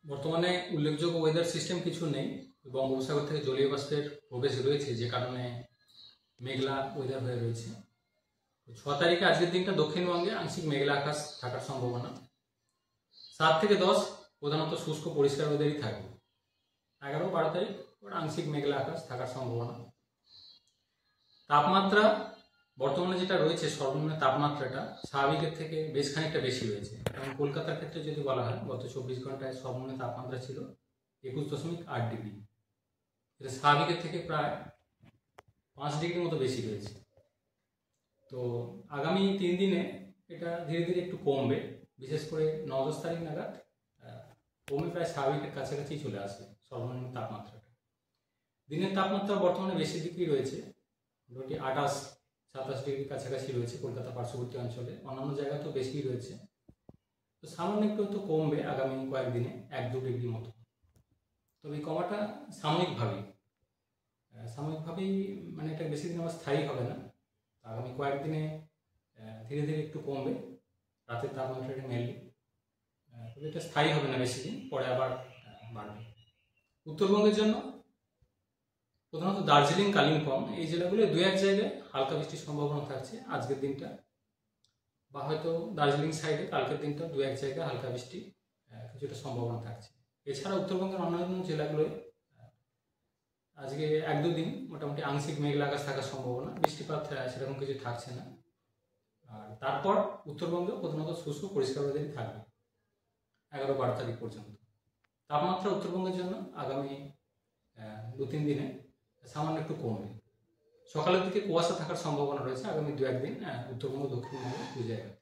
বর্তমানে উল্লেখযোগ্য weather system কিছু নেই। বঙ্গোপসাগর থেকে জলীয় বাষ্পের প্রবেশ রয়েছে, যে কারণে মেঘলা ওয়েদার হয়ে রয়েছে। 6 তারিখে আজকের দিনটা দক্ষিণবঙ্গে আংশিক মেঘলা আকাশ থাকার সম্ভাবনা। 7 থেকে 10 প্রধানত শুষ্ক পরিষ্কার ওয়েদারই থাকবে। 11-12 তারিখ আংশিক মেঘলা আকাশ থাকার সম্ভাবনা। তাপমাত্রা বর্তমানে যেটা রয়েছে, সর্বনিম্ন তাপমাত্রাটা স্বাভাবিকের থেকে বেশ খানিকটা বেশি রয়েছে। কারণ কলকাতার ক্ষেত্রে যদি বলা হয়, গত 24 ঘন্টায় সর্বনিম্ন তাপমাত্রা ছিল 21.8 ডিগ্রি। এটা স্বাভাবিকের থেকে প্রায় 5 ডিগ্রির মতো বেশি রয়েছে। তো আগামী 3 দিনে এটা ধীরে ধীরে একটু কমবে, বিশেষ করে 9-10 তারিখ নাগাদ কমে প্রায় স্বাভাবিকের কাছাকাছি চলে আসবে সর্বনিম্ন তাপমাত্রাটা। দিনের তাপমাত্রা বর্তমানে বেশি ডিগ্রি রয়েছে, মোটামুটি 28-27 ডিগ্রির কাছাকাছি রয়েছে কলকাতা পার্শ্ববর্তী অঞ্চলে। অন্যান্য জায়গাতেও বেশি রয়েছে। তো সামান্য একটু তো কমবে আগামী কয়েকদিনে, 1-2 ডিগ্রি মতো। তবে এই কমাটা সাময়িকভাবেই, মানে এটা বেশি দিন আবার স্থায়ী হবে না। আগামী কয়েকদিনে ধীরে ধীরে একটু কমবে রাতের তাপমাত্রাটা মেনলি, তবে এটা স্থায়ী হবে না বেশি দিন, পরে আবার বাড়বে। উত্তরবঙ্গের জন্য প্রধানত দার্জিলিং, কালিম্পং এই জেলাগুলো 2-1 জায়গায় হালকা বৃষ্টির সম্ভাবনা থাকছে আজকের দিনটা, বা হয়তো দার্জিলিং সাইডে কালকের দিনটা 2-1 জায়গায় হালকা বৃষ্টি কিছুটা সম্ভাবনা থাকছে। এছাড়া উত্তরবঙ্গের অন্যান্য জেলাগুলোয় আজকে 1-2 দিন মোটামুটি আংশিক মেঘলা আকাশ থাকার সম্ভাবনা, বৃষ্টিপাত সেরকম কিছু থাকছে না। আর তারপর উত্তরবঙ্গে প্রধানত শুষ্ক পরিষ্কার ওয়েদারই থাকবে 11-12 তারিখ পর্যন্ত। তাপমাত্রা উত্তরবঙ্গের জন্য আগামী 2-3 দিনে সামান্য একটু কমবে। সকালের দিকে কুয়াশা থাকার সম্ভাবনা রয়েছে আগামী 2-1 দিন উত্তরবঙ্গ, দক্ষিণবঙ্গ 2 জায়গায়।